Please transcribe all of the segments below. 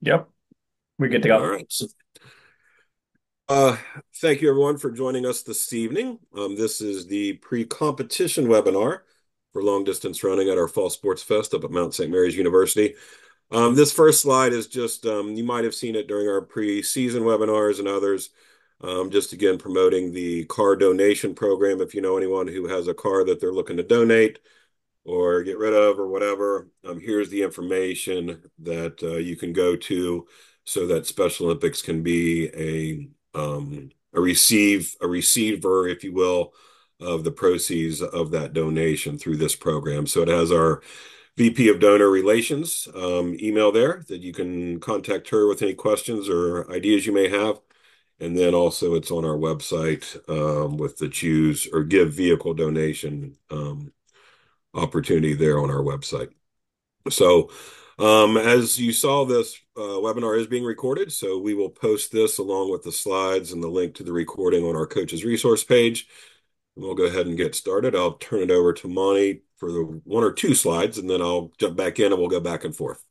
Yep, we're good to All go. right. Uh, Thank you everyone for joining us this evening. This is the pre-competition webinar for long distance running at our Fall Sports Fest up at Mount St. Mary's University. This first slide is just, you might have seen it during our pre-season webinars and others, just again promoting the car donation program. If you know anyone who has a car that they're looking to donate or get rid of or whatever, here's the information that you can go to so that Special Olympics can be a receiver, if you will, of the proceeds of that donation through this program. So it has our VP of Donor Relations email there that you can contact her with any questions or ideas you may have. And then also it's on our website with the choose or give vehicle donation opportunity there on our website. So, as you saw, this webinar is being recorded, so we will post this along with the slides and the link to the recording on our coaches resource page. And we'll go ahead and get started. I'll turn it over to Monty for the one or two slides, and then I'll jump back in and we'll go back and forth.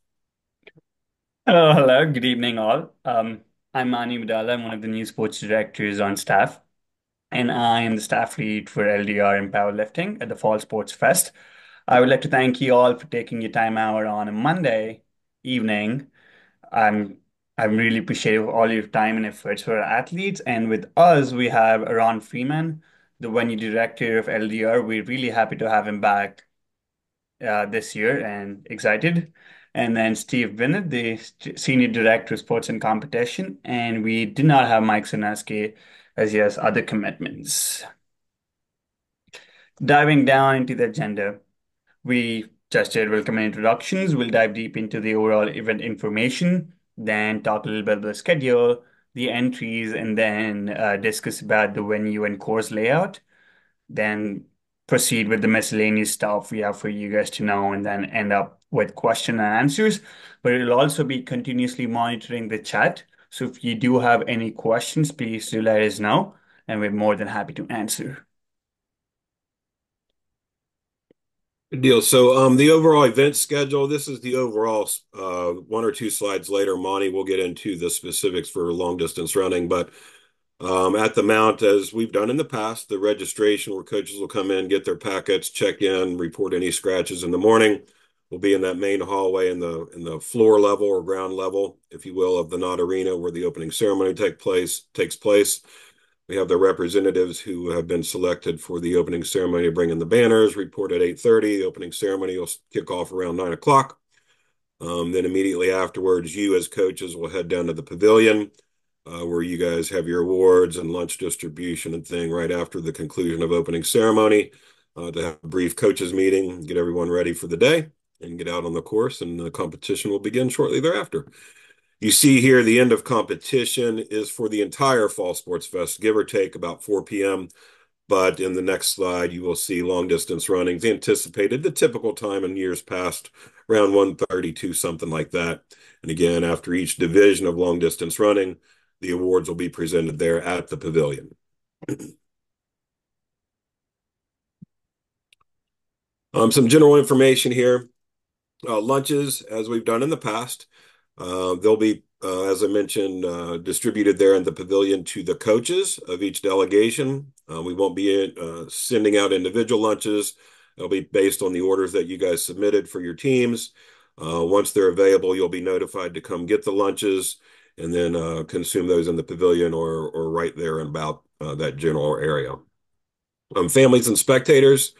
Hello, hello, good evening, all. I'm Mani Vidala. I'm one of the new sports directors on staff, and I am the staff lead for LDR and Powerlifting at the Fall Sports Fest. I would like to thank you all for taking your time out on a Monday evening. I'm I'm really appreciative of all your time and efforts for our athletes. And with us, we have Ron Freeman, the venue director of LDR. We're really happy to have him back this year and excited. And then Steve Bennett, the Senior Director of Sports and Competition. And we did not have Mike Sonaski as he has other commitments. Diving down into the agenda, we just did welcome introductions. We'll dive deep into the overall event information, then talk a little bit about the schedule, the entries, and then discuss about the venue and course layout. Then proceed with the miscellaneous stuff we have for you guys to know, and then end up with question and answers. But it'll also be continuously monitoring the chat. So if you do have any questions, please do let us know, and we're more than happy to answer. Good deal. So, the overall event schedule, this is the overall, one or two slides later, Monty will get into the specifics for long distance running, but at the Mount, as we've done in the past, the registration where coaches will come in, get their packets, check in, report any scratches in the morning. Will be in that main hallway in the floor level or ground level, if you will, of the Knott Arena where the opening ceremony takes place. We have the representatives who have been selected for the opening ceremony to bring in the banners, report at 8:30. The opening ceremony will kick off around 9 o'clock. Then immediately afterwards, you as coaches will head down to the pavilion where you guys have your awards and lunch distribution and thing right after the conclusion of opening ceremony to have a brief coaches meeting, get everyone ready for the day, and get out on the course. And the competition will begin shortly thereafter. You see here the end of competition is for the entire Fall Sports Fest, give or take about 4 p.m. But in the next slide, you will see long distance runnings anticipated, the typical time in years past, around 1:32, something like that. And again, after each division of long distance running, the awards will be presented there at the pavilion. Some general information here. Lunches, as we've done in the past, they'll be, as I mentioned, distributed there in the pavilion to the coaches of each delegation. We won't be sending out individual lunches. They'll be based on the orders that you guys submitted for your teams. Once they're available, you'll be notified to come get the lunches and then consume those in the pavilion or right there in about that general area. Families and spectators.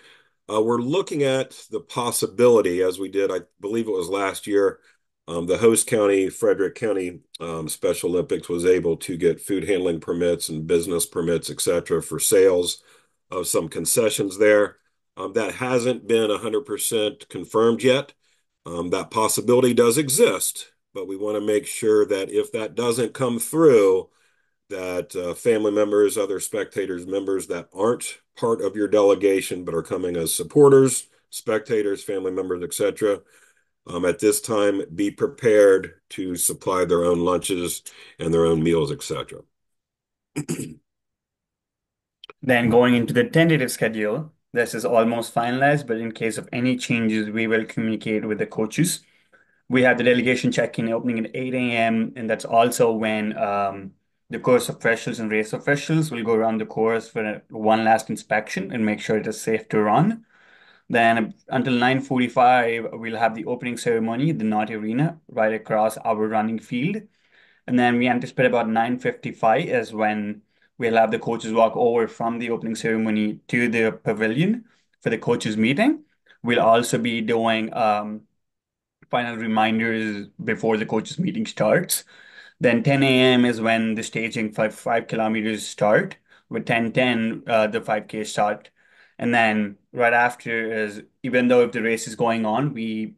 We're looking at the possibility, as we did, I believe it was last year, the host county, Frederick County Special Olympics, was able to get food handling permits and business permits, et cetera, for sales of some concessions there. That hasn't been 100% confirmed yet. That possibility does exist, but we want to make sure that if that doesn't come through, that family members, other spectators, members that aren't part of your delegation but are coming as supporters, spectators, family members, etc., at this time, be prepared to supply their own lunches and their own meals, etc. Then going into the tentative schedule, this is almost finalized, but in case of any changes, we will communicate with the coaches. We have the delegation check-in opening at 8 a.m. and that's also when the course officials and race officials will go around the course for one last inspection and make sure it is safe to run. Then until 9:45, we'll have the opening ceremony, the Knott Arena, right across our running field. And then we anticipate about 9:55 is when we'll have the coaches walk over from the opening ceremony to the pavilion for the coaches meeting. We'll also be doing final reminders before the coaches meeting starts. Then 10 a.m. is when the staging for 5 kilometers start. With 10:10, the 5K start. And then right after is, even though if the race is going on, we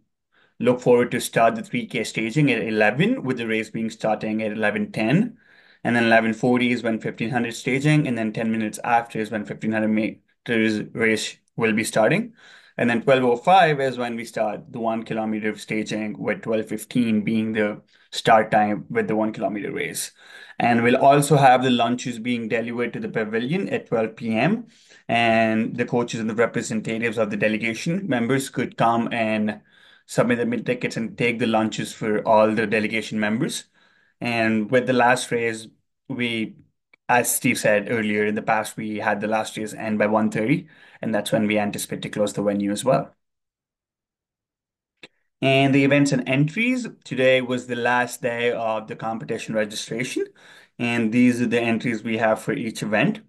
look forward to start the 3K staging at 11, with the race being starting at 11:10. And then 11:40 is when 1500 staging. And then 10 minutes after is when 1500 meters race will be starting. And then 12:05 is when we start the 1 kilometer staging, with 12:15 being the start time with the 1 kilometer race. And we'll also have the lunches being delivered to the pavilion at 12 p.m. And the coaches and the representatives of the delegation members could come and submit the meal tickets and take the lunches for all the delegation members. And with the last race, we, as Steve said earlier, in the past, we had the last race end by 1:30, and that's when we anticipate to close the venue as well. And the events and entries, today was the last day of the competition registration. And these are the entries we have for each event.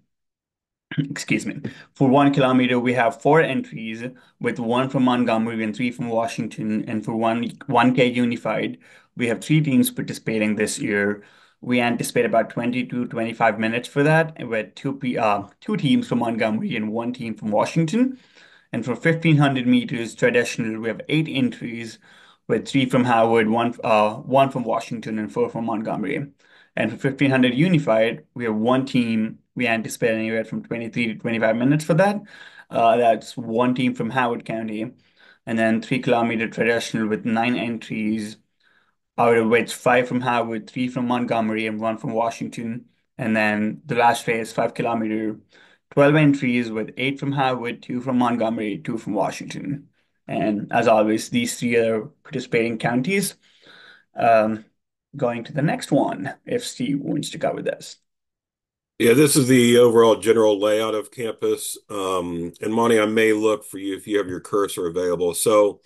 Excuse me. For 1 kilometer, we have four entries, with one from Montgomery and three from Washington. And for 1K unified, we have three teams participating this year. We anticipate about 20 to 25 minutes for that, with two teams from Montgomery and one team from Washington. And for 1500 meters traditional, we have eight entries, with three from Howard, one from Washington, and four from Montgomery. And for 1500 unified, we have one team. We anticipate anywhere from 23 to 25 minutes for that. That's one team from Howard County. And then 3 kilometer traditional with nine entries, out of which five from Howard, three from Montgomery, and one from Washington. And then the last phase, 5 kilometer, 12 entries with eight from Howard, two from Montgomery, two from Washington. And as always, these three are participating counties. Um, Going to the next one, if Steve wants to cover this. Yeah, this is the overall general layout of campus. And Monty, I may look for you if you have your cursor available. So,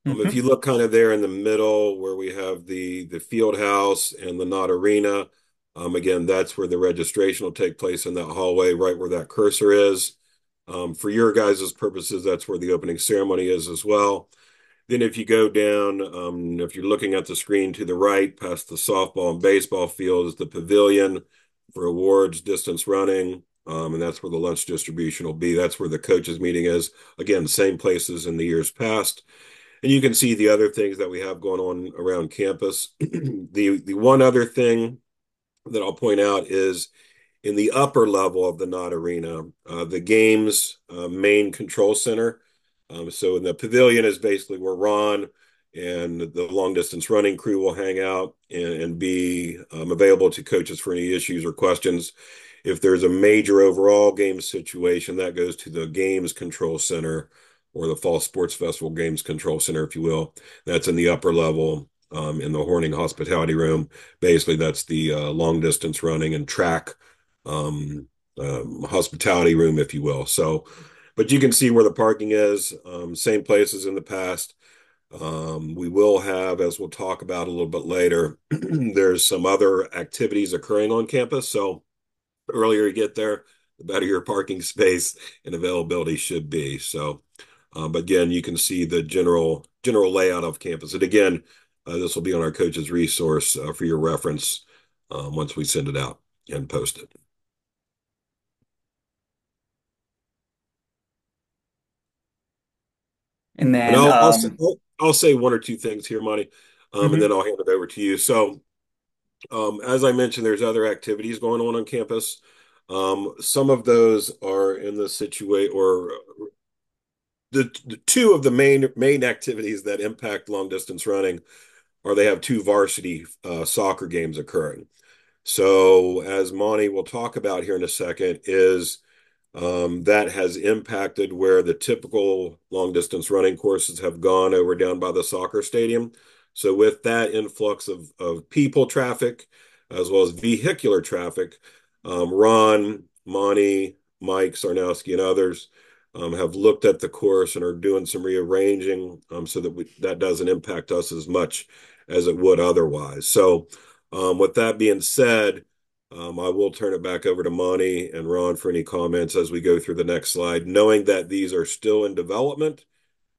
if Hmm. you look kind of there in the middle where we have the field house and the Knott Arena, again, that's where the registration will take place in that hallway, right where that cursor is. For your guys' purposes, that's where the opening ceremony is as well. Then if you go down, if you're looking at the screen to the right, past the softball and baseball field is the pavilion for awards, distance running, and that's where the lunch distribution will be. That's where the coaches meeting is. Again, same places in the years past. And you can see the other things that we have going on around campus. The one other thing that I'll point out is in the upper level of the Knott Arena, the games main control center. So in the pavilion is basically where Ron and the long distance running crew will hang out and be available to coaches for any issues or questions. If there's a major overall game situation, that goes to the games control center, or the Fall Sports Festival Games Control Center, if you will. That's in the upper level, in the Horning Hospitality Room. Basically, that's the long distance running and track um, hospitality room, if you will. So, but you can see where the parking is, same places in the past. We will have, as we'll talk about a little bit later, there's some other activities occurring on campus. So, the earlier you get there, the better your parking space and availability should be. So, but again, you can see the general layout of campus. And again, this will be on our coach's resource for your reference once we send it out and post it. And And then, I'll say one or two things here, Monty, and then mhm. I'll hand it over to you. So, as I mentioned, there's other activities going on campus. Some of those are in the situation, or the two of the main activities that impact long distance running are they have two varsity soccer games occurring. So, as Monty will talk about here in a second, is that has impacted where the typical long distance running courses have gone over down by the soccer stadium. So with that influx of people traffic, as well as vehicular traffic, Ron, Monty, Mike, Sarnowski, and others have looked at the course and are doing some rearranging so that that doesn't impact us as much as it would otherwise. So with that being said, I will turn it back over to Monty and Ron for any comments as we go through the next slide, knowing that these are still in development.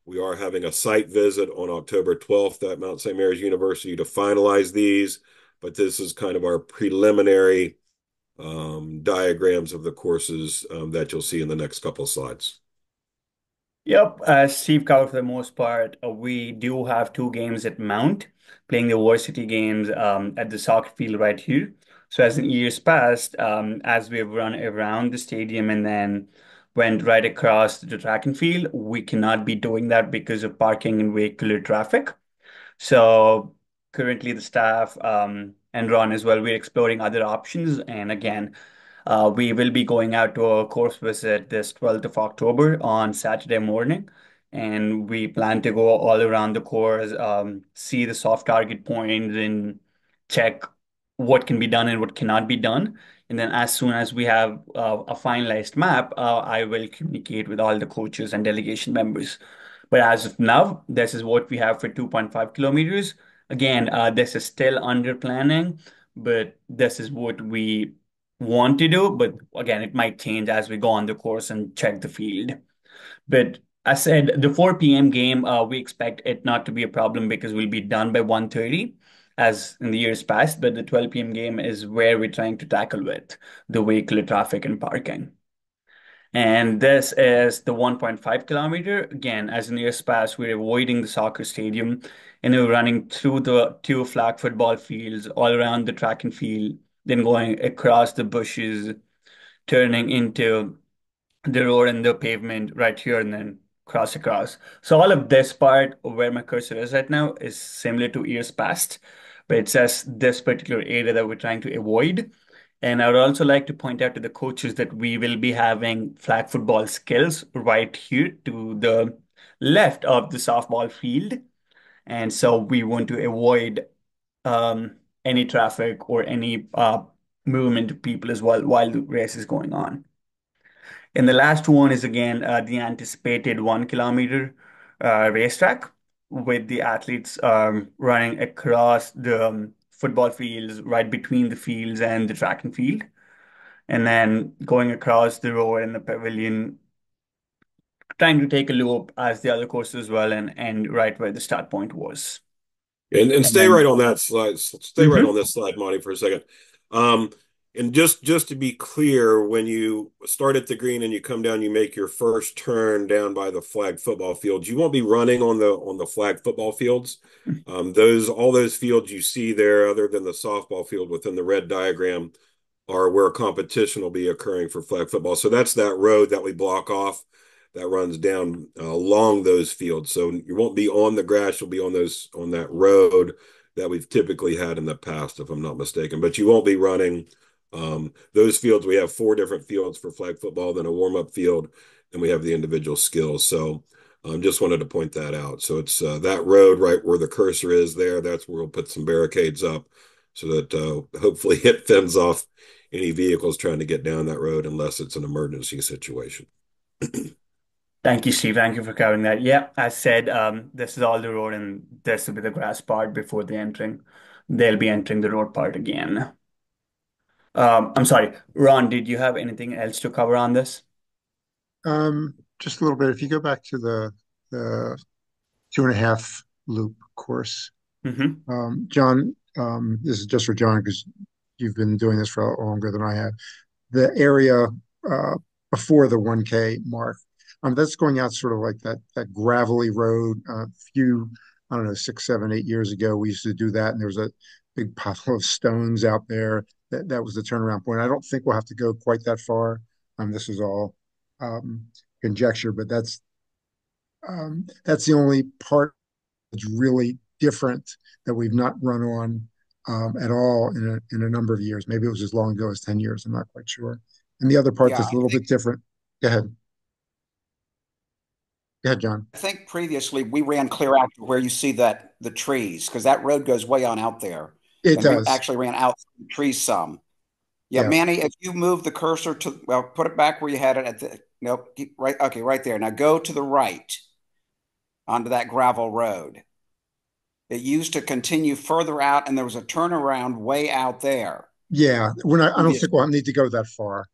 We are having a site visit on October 12th at Mount St. Mary's University to finalize these, but this is kind of our preliminary diagrams of the courses that you'll see in the next couple of slides. Yep, as Steve covered for the most part, we do have two games at Mount, playing the varsity games at the soccer field right here. So as in years past, as we've run around the stadium and then went right across the track and field, we cannot be doing that because of parking and vehicular traffic. So currently the staff and Ron as well, we're exploring other options. And again, we will be going out to a course visit this 12th of October on Saturday morning. And we plan to go all around the course, see the soft target points and check what can be done and what cannot be done. And then as soon as we have a finalized map, I will communicate with all the coaches and delegation members. But as of now, this is what we have for 2.5 kilometers. Again, this is still under planning, but this is what we want to do. But again, it might change as we go on the course and check the field. But I said the 4 p.m. game, we expect it not to be a problem because we'll be done by 1:30 as in the years past. But the 12 p.m. game is where we're trying to tackle with the vehicular traffic and parking. And this is the 1.5 kilometer. Again, as in years past, we're avoiding the soccer stadium and we're running through the two flag football fields all around the track and field, then going across the bushes, turning into the road and the pavement right here and then cross across. So all of this part where my cursor is right now is similar to years past, but it says this particular area that we're trying to avoid. And I would also like to point out to the coaches that we will be having flag football skills right here to the left of the softball field. And so we want to avoid any traffic or any movement of people as well while the race is going on. And the last one is again the anticipated 1 kilometer racetrack with the athletes running across the football fields, right between the fields and the track and field, and then going across the road in the pavilion, trying to take a loop as the other course as well and end right where the start point was. And And stay then, right on that slide. Stay right on mhm. this slide, Monty, for a second. Um, and just to be clear, when you start at the green and you come down, you make your first turn down by the flag football fields. You won't be running on the flag football fields. Those all those fields you see there, other than the softball field within the red diagram, are where competition will be occurring for flag football. So that's that road that we block off that runs down along those fields. So you won't be on the grass, you'll be on that road that we've typically had in the past, if I'm not mistaken. But you won't be running those fields. We have four different fields for flag football, then a warm-up field, and we have the individual skills. So just wanted to point that out. So it's that road right where the cursor is there. That's where we'll put some barricades up so that hopefully it fends off any vehicles trying to get down that road unless it's an emergency situation. Thank you, Steve. Thank you for covering that. Yeah, I said this is all the road and this will be the grass part before the entering. They'll be entering the road part again. I'm sorry, Ron, did you have anything else to cover on this? Just a little bit. If you go back to the 2.5 loop course, Hmm. John, this is just for John because you've been doing this for longer than I have. The area uh, before the 1K mark, that's going out sort of like that gravelly road. Few, I don't know, 6, 7, 8 years ago, we used to do that, and there was a big pile of stones out there. That was the turnaround point. I don't think we'll have to go quite that far. This is all um, conjecture, but that's the only part that's really different that we've not run on at all in a number of years. Maybe it was as long ago as 10 years. I'm not quite sure. And the other part Yeah, that's a I little think bit different. Go ahead. Yeah, John. I think previously we ran clear out to where you see that the trees, because that road goes way on out there. It And we does. actually ran out through the trees some. Yeah, Yeah. Manny, if you move the cursor to, well, put it back where you had it at the, nope, keep right, okay, right there. Now go to the right onto that gravel road. It used to continue further out, and there was a turnaround way out there Yeah. I don't think previously. we'll need to go that far.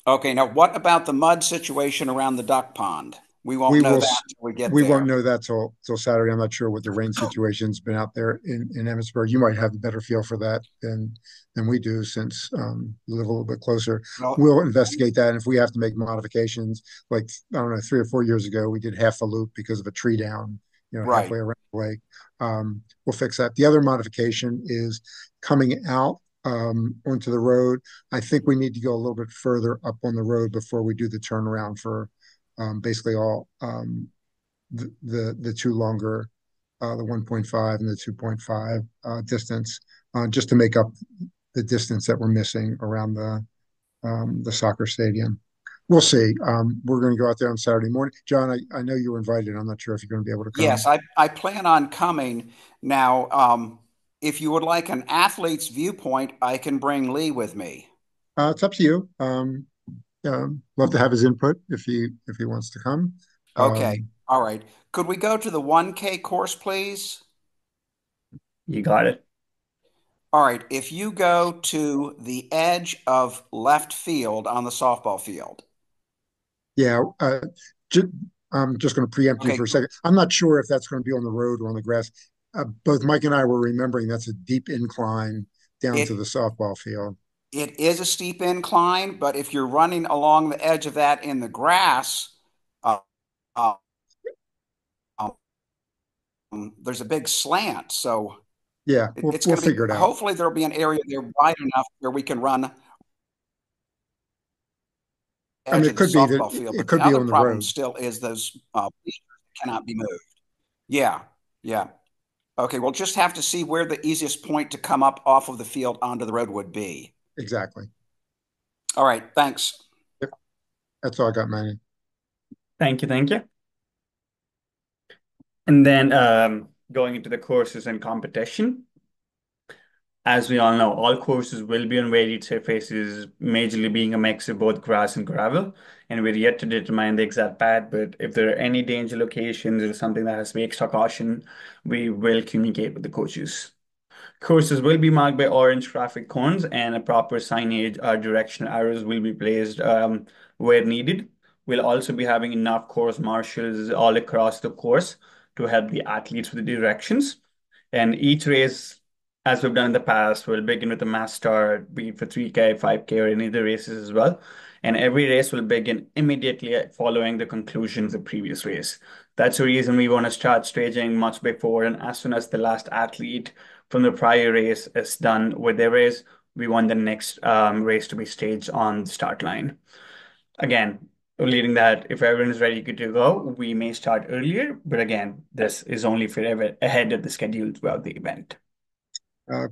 Okay, now what about the mud situation around the duck pond? We won't We know will, that until we get we won't there. know that till Saturday. I'm not sure what the rain situation's been out there in Emmitsburg. You might have a better feel for that than we do since you live a little bit closer. Well, We'll investigate that. And if we have to make modifications, like, I don't know, 3 or 4 years ago, we did half a loop because of a tree down, right. halfway around the lake. We'll fix that. The other modification is coming out onto the road. I think we need to go a little bit further up on the road before we do the turnaround for basically all the two longer, the 1.5 and the 2.5 distance, just to make up the distance that we're missing around the soccer stadium. We'll see. We're going to go out there on Saturday morning. John, I know you were invited. I'm not sure if you're going to be able to Yes, come. I plan on coming. Now, if you would like an athlete's viewpoint, I can bring Lee with me. It's up to you. Love to have his input if he wants to come. Okay. Um, All right. Could we go to the 1K course, please? You got it. All right. If you go to the edge of left field on the softball field. Yeah, ju I'm just going to preempt you Okay. for a second. I'm not sure if that's going to be on the road or on the grass. Both Mike and I were remembering that's a deep incline down to the It softball field. it is a steep incline, but if you're running along the edge of that in the grass, uh, uh, there's a big slant. So Yeah, we'll it's we'll going to be, figure it out. hopefully, there'll be an area there wide enough where we can run I mean, edge it of the could be that softball field. it But the could be other on the problem road. still is those bleachers cannot be moved. Yeah, yeah. Okay, we'll just have to see where the easiest point to come up off of the field onto the road would be. Exactly. All right, thanks. Yep, that's all I got, Manny. Thank you. Thank you. And then going into the courses and competition. As we all know, all courses will be on varied surfaces, majorly being a mix of both grass and gravel. And we're yet to determine the exact pad, but if there are any danger locations or something that has to be extra caution, we will communicate with the coaches. Courses will be marked by orange traffic cones and a proper signage or directional arrows will be placed where needed. We'll also be having enough course marshals all across the course to help the athletes with the directions. And each race, as we've done in the past, will begin with a mass start, be it for 3K, 5K, or any of the races as well. And every race will begin immediately following the conclusion of the previous race. That's the reason we want to start staging much before, and as soon as the last athlete from the prior race is done with their race, we want the next race to be staged on the start line. Again, leading that, if everyone is ready to go, we may start earlier, but again, this is only for ahead of the schedule throughout the event.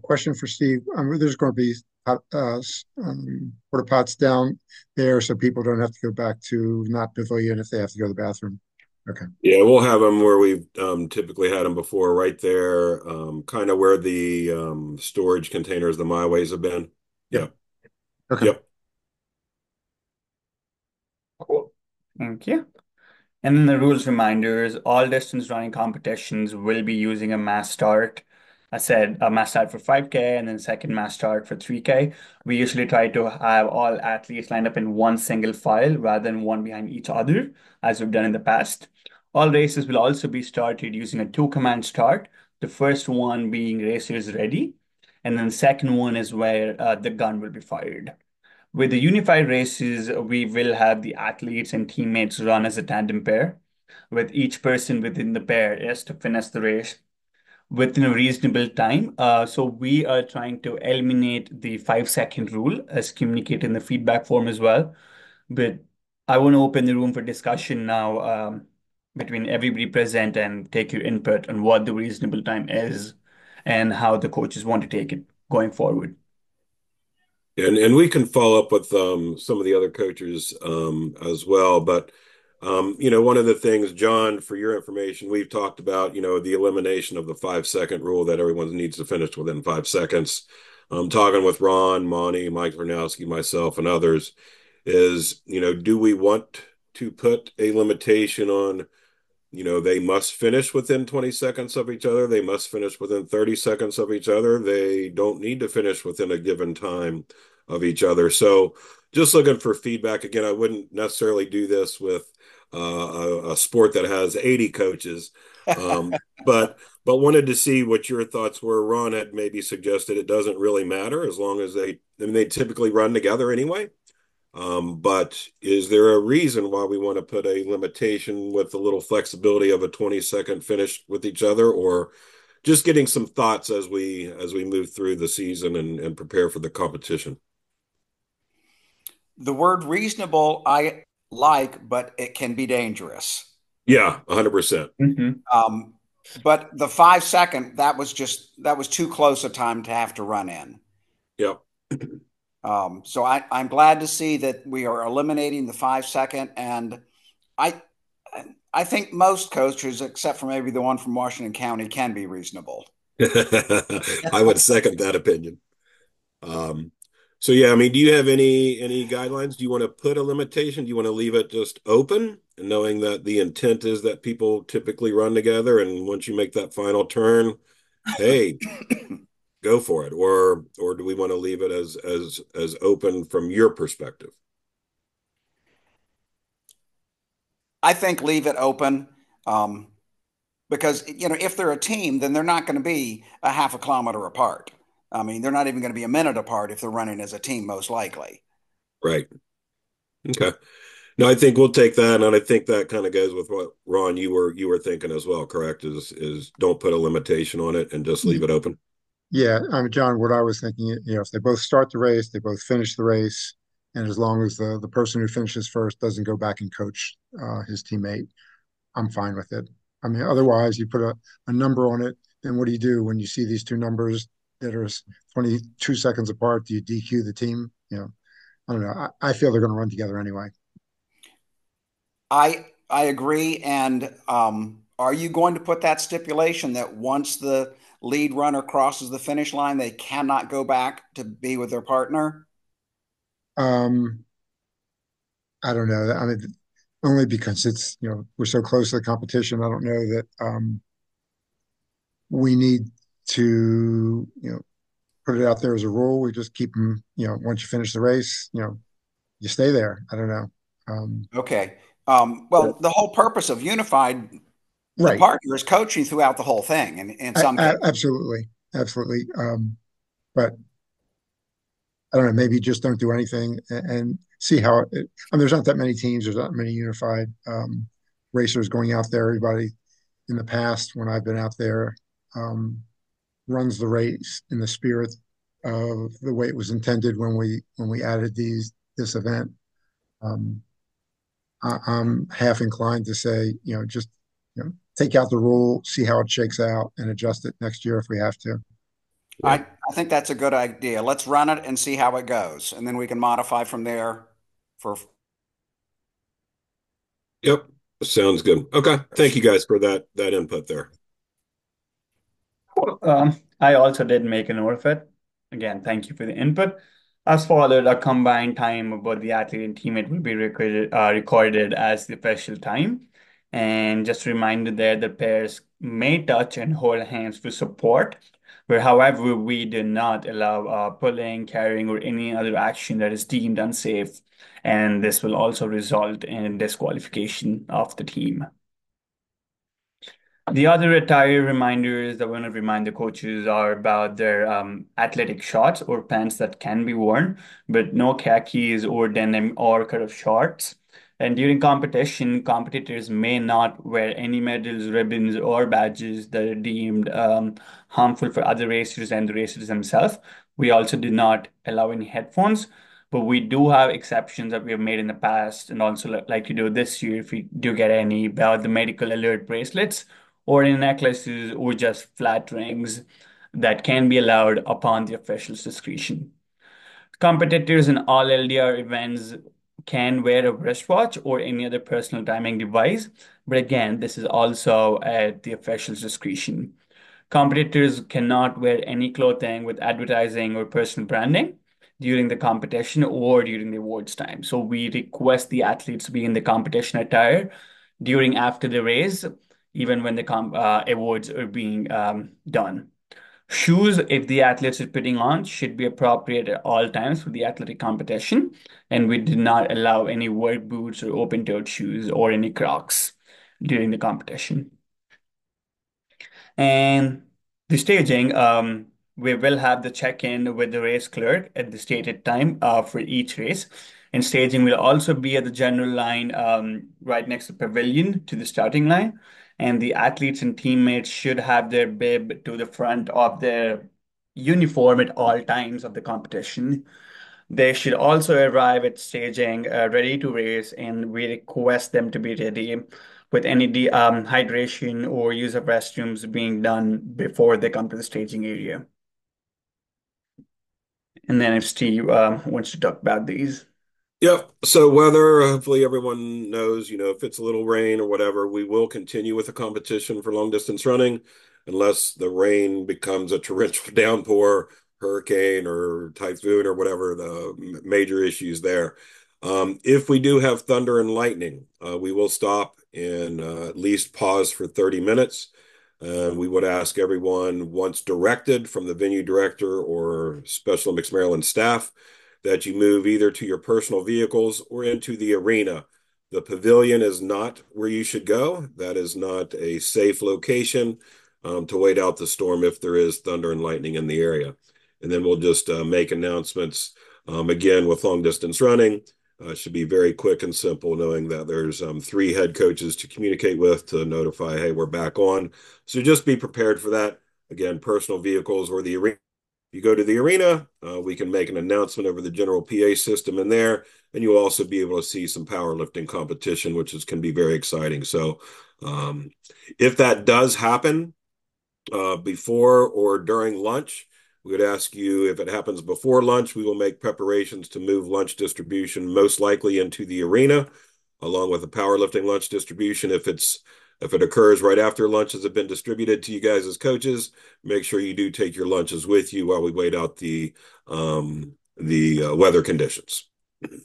Question for Steve. There's going to be porta pots down there, so people don't have to go back to not pavilion if they have to go to the bathroom. Okay. Yeah, we'll have them where we've typically had them before, right there, kind of where the storage containers, the MyWays have been. Yep. Yep. Okay. Yep. Cool. Thank you. And then the rules reminders, all distance running competitions will be using a mass start. I said a mass start for 5K and then second mass start for 3K. We usually try to have all athletes lined up in one single file rather than one behind each other, as we've done in the past. All races will also be started using a two-command start. The first one being racers ready, and then the second one is where the gun will be fired. With the unified races, we will have the athletes and teammates run as a tandem pair, with each person within the pair is to finish the race within a reasonable time. So we are trying to eliminate the 5 second rule as communicated in the feedback form as well. But I want to open the room for discussion now between everybody present and take your input on what the reasonable time is and how the coaches want to take it going forward. And we can follow up with some of the other coaches as well. But One of the things, John, for your information, we've talked about, the elimination of the 5 second rule that everyone needs to finish within 5 seconds. Talking with Ron, Monty, Mike Larnowski, myself, and others is, do we want to put a limitation on, they must finish within 20 seconds of each other. They must finish within 30 seconds of each other. They don't need to finish within a given time of each other. So just looking for feedback. Again, I wouldn't necessarily do this with a sport that has 80 coaches. But wanted to see what your thoughts were. Ron had maybe suggested it doesn't really matter as long as they typically run together anyway. But is there a reason why we want to put a limitation with a little flexibility of a 20-second finish with each other, or just getting some thoughts as we move through the season and prepare for the competition? The word reasonable I like, but it can be dangerous. Yeah, 100%. Hmm. Um, but the 5 second, that was too close a time to have to run in. Yep. So I'm glad to see that we are eliminating the 5 second, and I I think most coaches, except for maybe the one from Washington County, can be reasonable. I would second that opinion. Um, so yeah, I mean, do you have any guidelines? Do you want to put a limitation? Do you want to leave it just open, and knowing that the intent is that people typically run together, and once you make that final turn, hey, go for it, or do we want to leave it as open from your perspective? I think leave it open, um, because if they're a team, then they're not going to be a half a kilometer apart. I mean, they're not even going to be a minute apart if they're running as a team, most likely. Right. Okay. No, I think we'll take that, and I think that kind of goes with what Ron you were thinking as well, correct? Is don't put a limitation on it and just leave it open. Yeah, John, what I was thinking, if they both start the race, they both finish the race, and as long as the person who finishes first doesn't go back and coach his teammate, I'm fine with it. I mean, otherwise, you put a number on it, then what do you do when you see these two numbers that are 22 seconds apart? Do you DQ the team? I don't know. I feel they're going to run together anyway. I agree. And are you going to put that stipulation that once the lead runner crosses the finish line, they cannot go back to be with their partner? Um, I don't know. I mean, only because we're so close to the competition. I don't know that we need to, put it out there as a rule. We just keep them, once you finish the race, you stay there. I don't know. Okay. Well, the whole purpose of unified, the Right. partner is coaching throughout the whole thing, and in some cases. Absolutely. Absolutely. But I don't know, maybe just don't do anything and see how I mean, there's not that many teams, there's not many unified racers going out there. Everybody in the past, when I've been out there, um, runs the race in the spirit of the way it was intended when we added this event. Um, I'm half inclined to say, just take out the rule, see how it shakes out, and adjust it next year if we have to. Yeah. I think that's a good idea. Let's run it and see how it goes, and then we can modify from there for. Yep. Sounds good. Okay. Thank you guys for that input there. I also did make a note of it. Again, thank you for the input. As followed, a combined time of both the athlete and teammate will be recorded as the official time. And just a reminder there that pairs may touch and hold hands for support, where however we do not allow pulling, carrying, or any other action that is deemed unsafe. And this will also result in disqualification of the team. The other attire reminders that I want to remind the coaches are about their athletic shorts or pants that can be worn, but no khakis or denim or cut off shorts. And during competition, competitors may not wear any medals, ribbons, or badges that are deemed harmful for other racers and the racers themselves. We also do not allow any headphones, but we do have exceptions that we have made in the past, and also like to do this year if we do get any about the medical alert bracelets or in necklaces or just flat rings that can be allowed upon the official's discretion. Competitors in all LDR events can wear a wristwatch or any other personal timing device, but again, this is also at the official's discretion. Competitors cannot wear any clothing with advertising or personal branding during the competition or during the awards time. So we request the athletes to be in the competition attire during after the race, even when the awards are being done. Shoes, if the athlete is putting on, should be appropriate at all times for the athletic competition, and we did not allow any work boots or open-toed shoes or any Crocs during the competition. And the staging, we will have the check-in with the race clerk at the stated time for each race. And staging will also be at the general line right next to the pavilion to the starting line. And the athletes and teammates should have their bib to the front of their uniform at all times of the competition. They should also arrive at staging ready to race, and we request them to be ready with any hydration or use of restrooms being done before they come to the staging area. And then if Steve wants to talk about these. Yep. So weather, hopefully everyone knows, if it's a little rain or whatever, we will continue with the competition for long distance running unless the rain becomes a torrential downpour, hurricane or typhoon or whatever the major issues there. If we do have thunder and lightning, we will stop and at least pause for 30 minutes. We would ask everyone, once directed from the venue director or Special Olympics Maryland staff, that you move either to your personal vehicles or into the arena. The pavilion is not where you should go. That is not a safe location to wait out the storm if there is thunder and lightning in the area. And then we'll just make announcements again with long distance running. Should be very quick and simple, knowing that there's 3 head coaches to communicate with to notify, hey, we're back on. So just be prepared for that. Again, personal vehicles or the arena. You go to the arena, we can make an announcement over the general PA system in there, and you'll also be able to see some powerlifting competition, can be very exciting. So if that does happen before or during lunch, we would ask you, if it happens before lunch, we will make preparations to move lunch distribution most likely into the arena, along with the powerlifting lunch distribution. If it occurs right after lunches have been distributed to you guys as coaches, make sure you do take your lunches with you while we wait out the weather conditions. And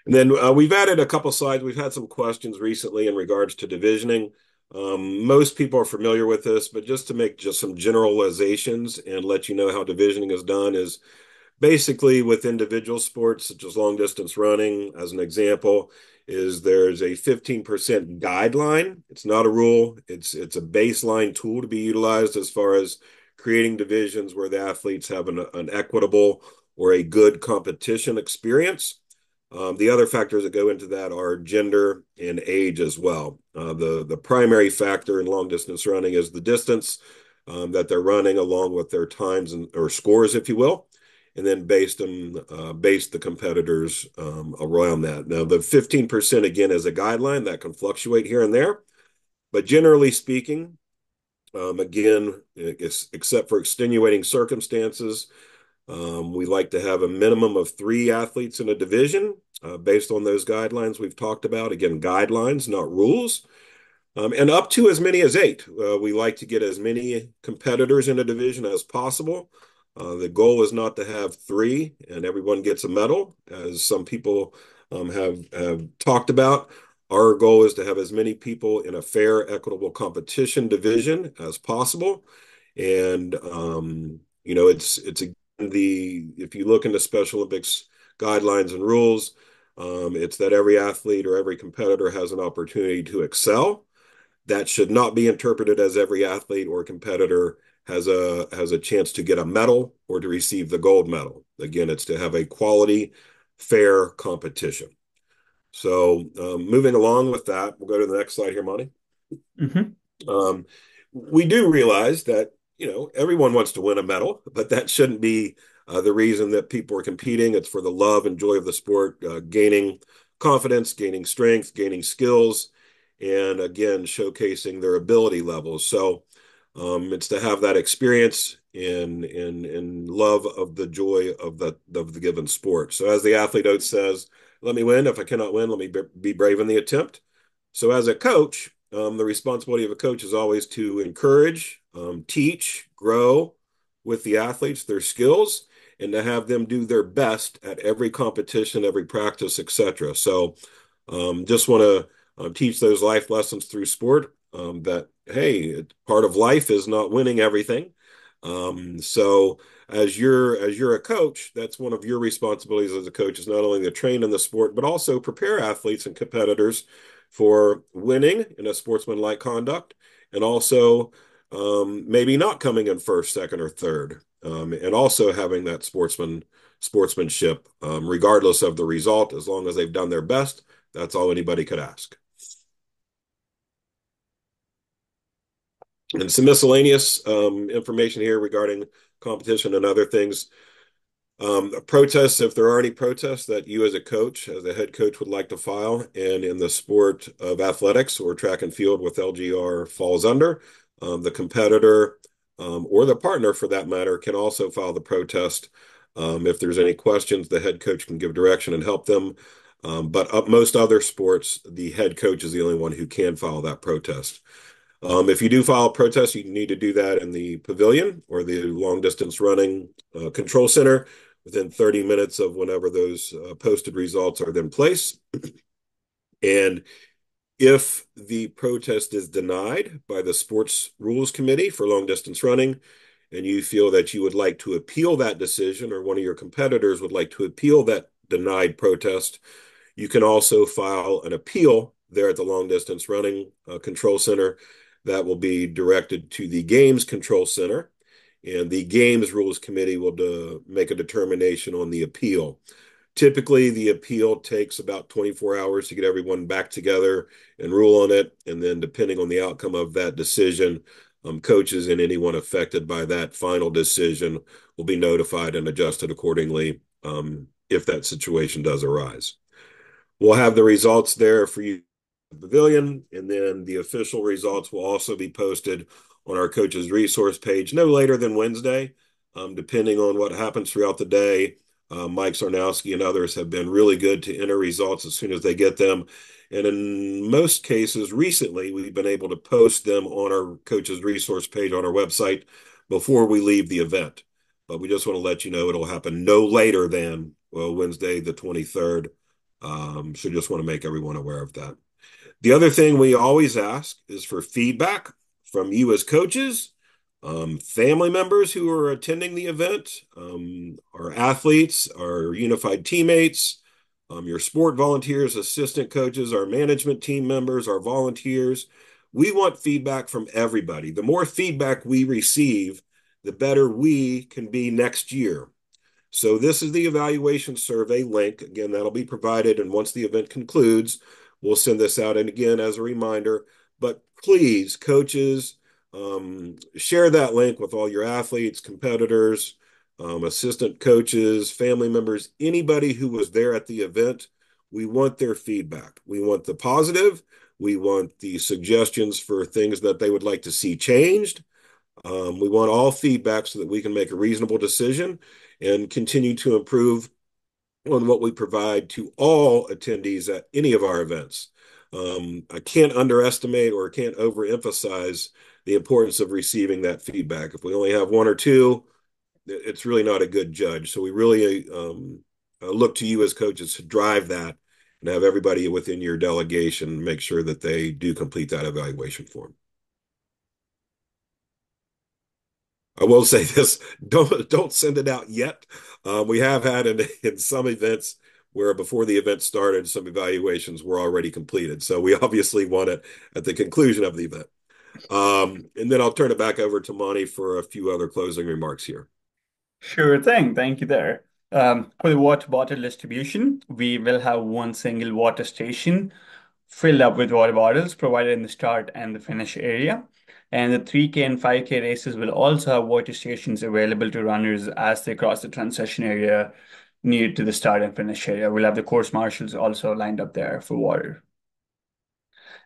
then we've added a couple slides. We've had some questions recently in regards to divisioning. Most people are familiar with this, but just to make just some generalizations and let you know how divisioning is done is basically with individual sports, such as long distance running, as an example, there's a 15% guideline. It's not a rule. It's a baseline tool to be utilized as far as creating divisions where the athletes have an equitable or a good competition experience. The other factors that go into that are gender and age as well. The primary factor in long distance running is the distance that they're running, along with their times or scores, if you will, and then base the competitors around that. Now, the 15% again is a guideline that can fluctuate here and there, but generally speaking, again, except for extenuating circumstances, we like to have a minimum of 3 athletes in a division based on those guidelines we've talked about. Again, guidelines, not rules. And up to as many as 8. We like to get as many competitors in a division as possible. The goal is not to have 3 and everyone gets a medal, as some people have talked about. Our goal is to have as many people in a fair, equitable competition division as possible. And, if you look into Special Olympics guidelines and rules, it's that every athlete or every competitor has an opportunity to excel. That should not be interpreted as every athlete or competitor has a chance to get a medal or to receive the gold medal. Again, it's to have a quality, fair competition. So moving along with that, we'll go to the next slide here, Monty. Mm-hmm. We do realize that everyone wants to win a medal, but that shouldn't be the reason that people are competing. It's for the love and joy of the sport, gaining confidence, gaining strength, gaining skills, and again, showcasing their ability levels. So It's to have that experience and love of the joy of the given sport. So as the athlete out says, let me win. If I cannot win, let me be brave in the attempt. So as a coach, the responsibility of a coach is always to encourage, teach, grow with the athletes, their skills, and to have them do their best at every competition, every practice, etc. So just want to teach those life lessons through sport that, hey, part of life is not winning everything. So as you're a coach, that's one of your responsibilities as a coach is not only to train in the sport, but also prepare athletes and competitors for winning in a sportsmanlike conduct, and also maybe not coming in first, second, or third, and also having that sportsmanship, regardless of the result, as long as they've done their best. That's all anybody could ask. And some miscellaneous information here regarding competition and other things. Protests, if there are any protests that you as a coach, as a head coach, would like to file, and in the sport of athletics or track and field with LGR falls under, the competitor or the partner for that matter can also file the protest. If there's any questions, the head coach can give direction and help them. But most other sports, the head coach is the only one who can file that protest. If you do file a protest, you need to do that in the pavilion or the long distance running control center within 30 minutes of whenever those posted results are then placed. And if the protest is denied by the Sports Rules Committee for long distance running, and you feel that you would like to appeal that decision, or one of your competitors would like to appeal that denied protest, you can also file an appeal there at the long distance running control center that will be directed to the games control center. And the games rules committee will make a determination on the appeal. Typically, the appeal takes about 24 hours to get everyone back together and rule on it. And then, depending on the outcome of that decision, coaches and anyone affected by that final decision will be notified and adjusted accordingly if that situation does arise. We'll have the results there for you in the pavilion, and then the official results will also be posted on our coaches resource page no later than Wednesday, depending on what happens throughout the day. Mike Sarnowski and others have been really good to enter results as soon as they get them. And in most cases, recently, we've been able to post them on our coaches resource page on our website before we leave the event. But we just want to let you know it'll happen no later than Wednesday, the 23rd. So just want to make everyone aware of that. The other thing we always ask is for feedback from you as coaches, family members who are attending the event, our athletes, our unified teammates, your sport volunteers, assistant coaches, our management team members, our volunteers. We want feedback from everybody. The more feedback we receive, the better we can be next year. So this is the evaluation survey link. Again, that'll be provided, and once the event concludes, we'll send this out. And again, as a reminder, but please, coaches, share that link with all your athletes, competitors, assistant coaches, family members, anybody who was there at the event. We want their feedback. We want the positive. We want the suggestions for things that they would like to see changed. We want all feedback so that we can make a reasonable decision and continue to improve on what we provide to all attendees at any of our events. I can't underestimate or can't overemphasize the importance of receiving that feedback. If we only have one or two, it's really not a good judge. So we really look to you as coaches to drive that and have everybody within your delegation make sure that they do complete that evaluation form. I will say this: don't send it out yet. We have had in some events where before the event started, some evaluations were already completed. So we obviously want it at the conclusion of the event. And then I'll turn it back over to Monty for a few other closing remarks here. Sure thing. Thank you there. For the water bottle distribution, we will have one single water station filled up with water bottles provided in the start and the finish area. And the 3K and 5K races will also have water stations available to runners as they cross the transition area near to the start and finish area. We'll have the course marshals also lined up there for water.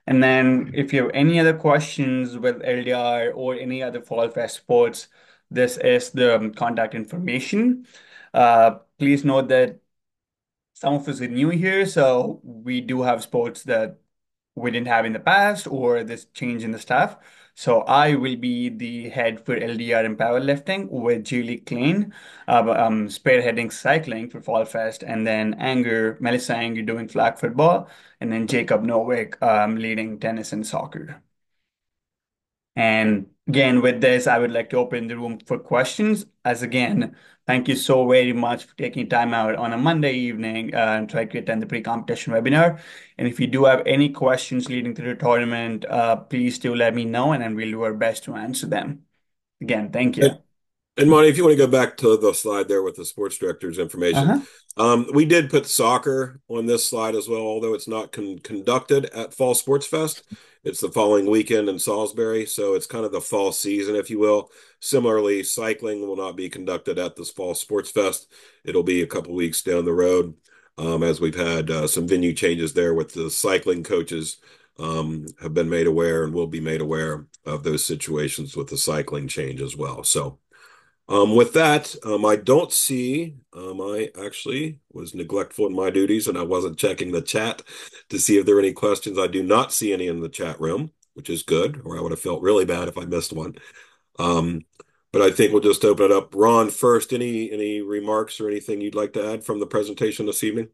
And then if you have any other questions with LDR or any other Fall Fest sports, this is the contact information. Please note that some of us are new here, so we do have sports that we didn't have in the past or this change in the staff. So I will be the head for LDR and powerlifting with Julie Klein, spearheading cycling for Fall Fest, and then Melissa Anger doing flag football, and then Jacob Novick leading tennis and soccer. And again, with this, I would like to open the room for questions. As again, thank you so very much for taking time out on a Monday evening and try to attend the pre-competition webinar. And if you do have any questions leading to the tournament, please do let me know, and then we'll do our best to answer them. Again, thank you. And Monty, if you want to go back to the slide there with the sports director's information, Uh-huh. we did put soccer on this slide as well, although it's not conducted at Fall Sports Fest. It's the following weekend in Salisbury, so it's kind of the fall season, if you will. Similarly, cycling will not be conducted at this Fall Sports Fest. It'll be a couple weeks down the road, as we've had some venue changes there with the cycling coaches have been made aware and will be made aware of those situations with the cycling change as well. So. With that, I don't see, I actually was neglectful in my duties and I wasn't checking the chat to see if there are any questions. I do not see any in the chat room, which is good, or I would have felt really bad if I missed one. Um, but I think we'll just open it up. Ron, first, any remarks or anything you'd like to add from the presentation this evening?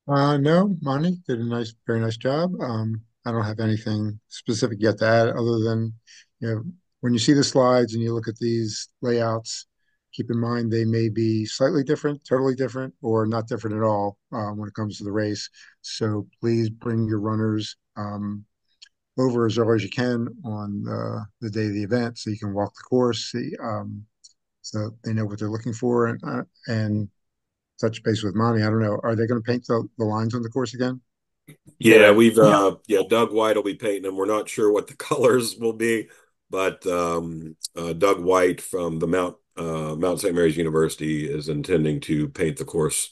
No, Monty did a very nice job. I don't have anything specific yet to add other than, when you see the slides and you look at these layouts, keep in mind they may be slightly different, totally different, or not different at all when it comes to the race. So please bring your runners over as early as you can on the day of the event so you can walk the course, so they know what they're looking for, and touch base with Monty. I don't know. Are they going to paint the lines on the course again? Yeah, Correct. we've Yeah. Doug White will be painting them. We're not sure what the colors will be, but Doug White from the Mount St. Mary's University is intending to paint the course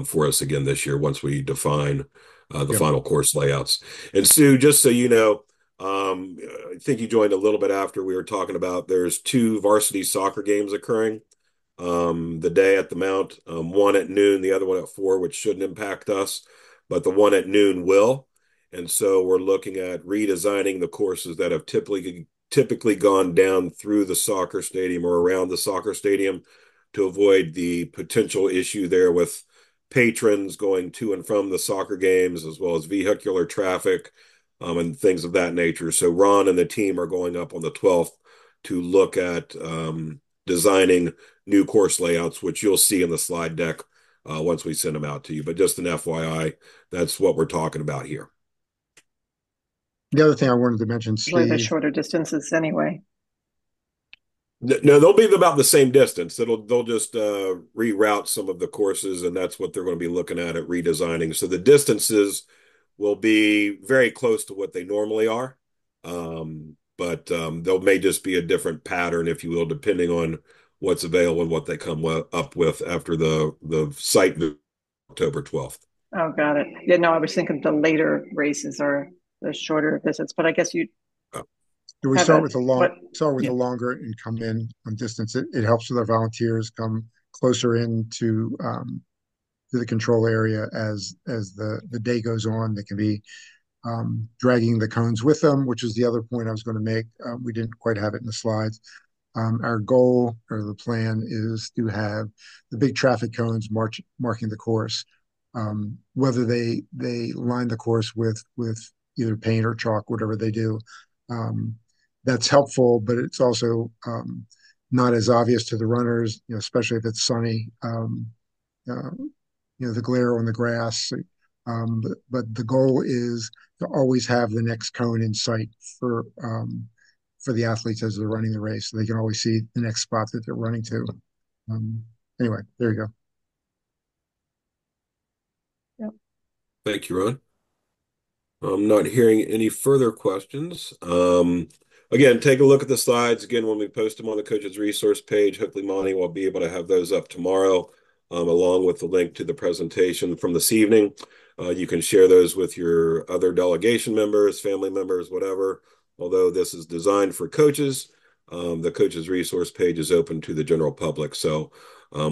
for us again this year once we define the Yep. final course layouts. And Sue, just so you know, I think you joined a little bit after we were talking about there's two varsity soccer games occurring the day at the Mount, one at noon, the other one at 4, which shouldn't impact us, but the one at noon will. And so we're looking at redesigning the courses that have typically gone down through the soccer stadium or around the soccer stadium to avoid the potential issue there with patrons going to and from the soccer games, as well as vehicular traffic and things of that nature. So Ron and the team are going up on the 12th to look at designing new course layouts, which you'll see in the slide deck once we send them out to you. But just an FYI, that's what we're talking about here. The other thing I wanted to mention, Usually the Steve. shorter distances anyway. No, they'll be about the same distance. They'll just reroute some of the courses, and that's what they're going to be looking at redesigning. So the distances will be very close to what they normally are, but there may just be a different pattern, if you will, depending on what's available and what they come up with after the site October 12th. Oh, got it. Yeah, no, I was thinking the later races are the shorter visits, but I guess you Do we have start a with what? the Yeah. longer and come in on distance? It helps with our volunteers come closer in to the control area as the day goes on. They can be dragging the cones with them, which is the other point I was going to make. We didn't quite have it in the slides. Our goal or the plan is to have the big traffic cones marking the course. Whether they line the course with either paint or chalk, whatever they do, um, that's helpful. But it's also not as obvious to the runners, especially if it's sunny. Uh, the glare on the grass. But the goal is to always have the next cone in sight for the athletes as they're running the race. So they can always see the next spot that they're running to. Um, anyway, there you go. Yep. Thank you, Ron. I'm not hearing any further questions. Again, take a look at the slides. Again, when we post them on the coach's resource page, hopefully Monty will be able to have those up tomorrow, along with the link to the presentation from this evening. You can share those with your other delegation members, family members, whatever. Although this is designed for coaches, the coaches resource page is open to the general public. So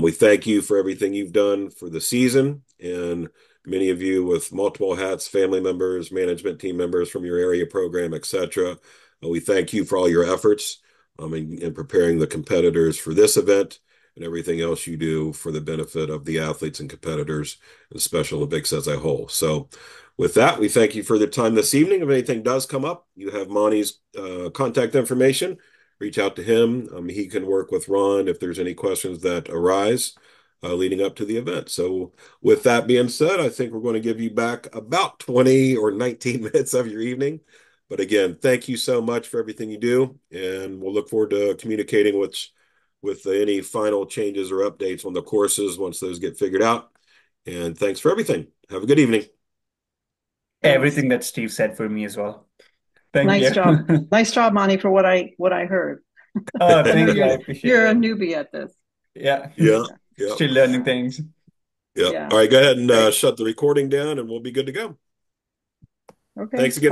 we thank you for everything you've done for the season, and many of you with multiple hats, family members, management team members from your area program, etc. We thank you for all your efforts in preparing the competitors for this event and everything else you do for the benefit of the athletes and competitors and Special Olympics as a whole. So with that, we thank you for the time this evening. If anything does come up, you have Monty's contact information. Reach out to him. He can work with Ron if there's any questions that arise leading up to the event. So with that being said, I think we're going to give you back about 20 or 19 minutes of your evening. But again, thank you so much for everything you do, and we'll look forward to communicating with any final changes or updates on the courses once those get figured out. And thanks for everything. Have a good evening. Thanks. Everything that Steve said for me as well. Thank Nice you. job. Nice job, Monty, for what I heard. Oh, I know thank you. I you're appreciate you're a it. newbie at this. Yeah. Yeah, Yeah. yeah, Still learning things. yeah. Yeah. All right, go ahead and Great. shut the recording down and we'll be good to go. Okay. Thanks again, Bye.